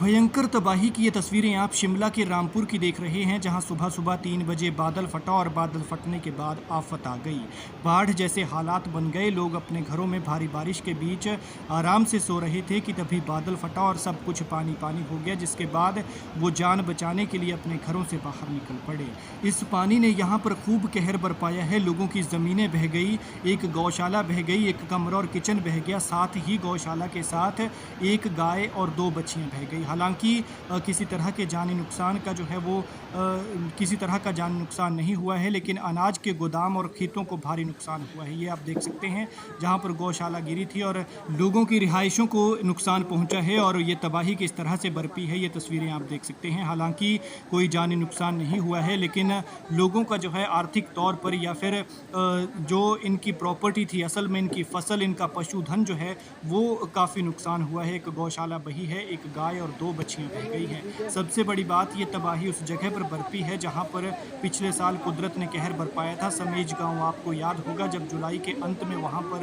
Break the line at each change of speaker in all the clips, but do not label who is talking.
भयंकर तबाही की ये तस्वीरें आप शिमला के रामपुर की देख रहे हैं, जहां सुबह सुबह 3 बजे बादल फटा और बादल फटने के बाद आफत आ गई। बाढ़ जैसे हालात बन गए। लोग अपने घरों में भारी बारिश के बीच आराम से सो रहे थे कि तभी बादल फटा और सब कुछ पानी पानी हो गया, जिसके बाद वो जान बचाने के लिए अपने घरों से बाहर निकल पड़े। इस पानी ने यहाँ पर खूब कहर बरपाया है। लोगों की ज़मीनें बह गई, एक गौशाला बह गई, एक कमरा और किचन बह गया, साथ ही गौशाला के साथ एक गाय और 2 बच्चियाँ बह गई। हालांकि किसी तरह के जानी नुकसान का जो है वो किसी तरह का जानी नुकसान नहीं हुआ है, लेकिन अनाज के गोदाम और खेतों को भारी नुकसान हुआ है। ये आप देख सकते हैं, जहां पर गौशाला गिरी थी और लोगों की रिहाइशों को नुकसान पहुंचा है और ये तबाही किस तरह से बरपी है, ये तस्वीरें आप देख सकते हैं। हालांकि कोई जानी नुकसान नहीं हुआ है, लेकिन लोगों का जो है आर्थिक तौर पर या फिर जो इनकी प्रॉपर्टी थी, असल में इनकी फसल, इनका पशुधन जो है वो काफ़ी नुकसान हुआ है। एक गौशाला बही है, एक गाय और 2 बच्चियां बह गई हैं। सबसे बड़ी बात, ये तबाही उस जगह पर बरपी है जहां पर पिछले साल कुदरत ने कहर बरपाया था। समेज गांव आपको याद होगा, जब जुलाई के अंत में वहां पर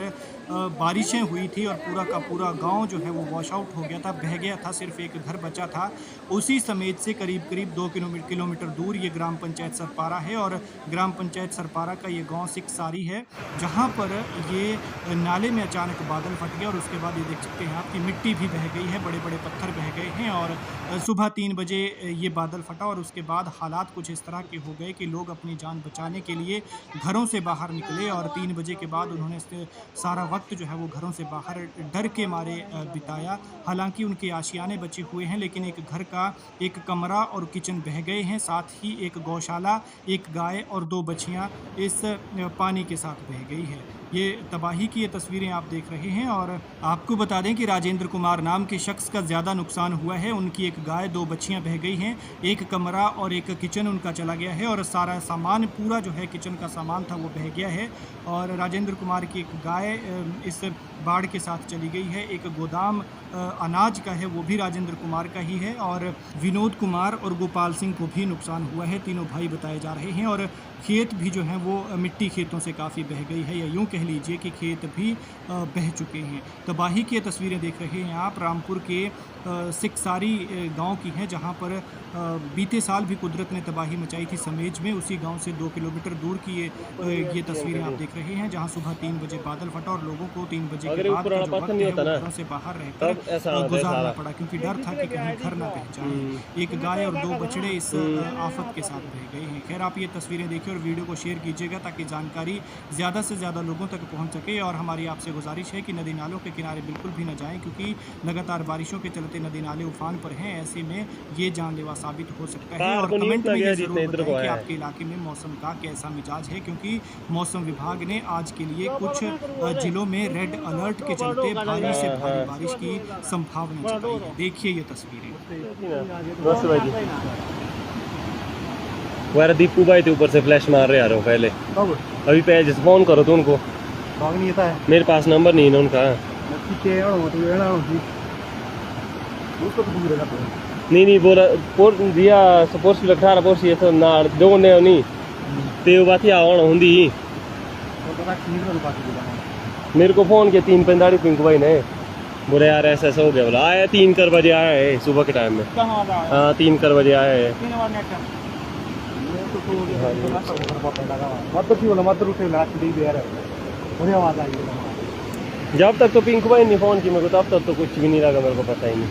बारिशें हुई थी और पूरा का पूरा गांव जो है वो वॉश आउट हो गया था, बह गया था, सिर्फ एक घर बचा था। उसी समेज से करीब करीब 2 किलोमीटर दूर ये ग्राम पंचायत सरपारा है और ग्राम पंचायत सरपारा का ये गाँव सिकसारी है, जहाँ पर ये नाले में अचानक बादल फट गया और उसके बाद ये देख सकते हैं आपकी मिट्टी भी बह गई है, बड़े बड़े पत्थर बह गए हैं। और सुबह 3 बजे ये बादल फटा और उसके बाद हालात कुछ इस तरह के हो गए कि लोग अपनी जान बचाने के लिए घरों से बाहर निकले और 3 बजे के बाद उन्होंने सारा वक्त जो है वो घरों से बाहर डर के मारे बिताया। हालांकि उनके आशियाने बचे हुए हैं, लेकिन एक घर का एक कमरा और किचन बह गए हैं, साथ ही एक गौशाला, एक गाय और 2 बच्चियाँ इस पानी के साथ बह गई है। ये तबाही की ये तस्वीरें आप देख रहे हैं। और आपको बता दें कि राजेंद्र कुमार नाम के शख्स का ज़्यादा नुकसान हुआ है। उनकी एक गाय, 2 बच्चियां बह गई हैं, एक कमरा और एक किचन उनका चला गया है और सारा सामान, पूरा जो है किचन का सामान था वो बह गया है। और राजेंद्र कुमार की एक गाय इस बाढ़ के साथ चली गई है। एक गोदाम अनाज का है, वो भी राजेंद्र कुमार का ही है। और विनोद कुमार और गोपाल सिंह को भी नुकसान हुआ है, तीनों भाई बताए जा रहे हैं। और खेत भी जो हैं वो मिट्टी खेतों से काफ़ी बह गई है, या यूँ कह लीजिए कि खेत भी बह चुके हैं। तबाही की तस्वीरें देख रहे हैं आप रामपुर के सिकसारी गांव की हैं, जहां पर बीते साल भी कुदरत ने तबाही मचाई थी समेज में। उसी गांव से 2 किलोमीटर दूर की ये तस्वीरें आप देख रहे हैं, जहां सुबह 3 बजे बादल फटा और लोगों को 3 बजे के बाद जो वक्त है वो घरों से बाहर रहकर गुजारना पड़ा, क्योंकि डर था कि कहीं घर ना बह जाए। एक गाय और 2 बछड़े इस आफत के साथ बह गए हैं। खैर, आप ये तस्वीरें देखिए और वीडियो को शेयर कीजिएगा ताकि जानकारी ज़्यादा से ज़्यादा लोगों तक पहुंच सके। और हमारी आपसे गुजारिश है कि नदी नालों के किनारे बिल्कुल भी न जाएं, क्योंकि लगातार बारिशों के चलते नदी नाले उफान पर हैं। ऐसे में ये जानलेवा साबित हो सकता है। और कमेंट में ये जरूर बताएं कि आपके इलाके में मौसम का कैसा मिजाज है, क्योंकि मौसम विभाग ने आज के लिए कुछ जिलों में रेड अलर्ट के चलते भारी से भारी बारिश की संभावना जताई है। देखिए ये तस्वीरें।
वह दीपू भाई थे ऊपर से फ्लैश मार रहे आ रहे हो पहले। अभी पे जिस फोन करो तो उनको, मेरे पास नंबर नहीं है उनका। नहीं बोला पोर दिया सपोर्ट रखा पोर्स ये तो ना दो ने नहीं ते बात ही आवन हुंदी। मेरे को फोन किया 3:45 पिंकू भाई ने, बोले यार ऐसा हो गया। बोला आया 3 कर बजे आया है सुबह के टाइम में। हाँ 3 कर बजे आया है। जब तक तो पिंकू भाई ने फोन की मेरे को, तब तक तो कुछ भी नहीं लगा, मेरे को पता ही नहीं।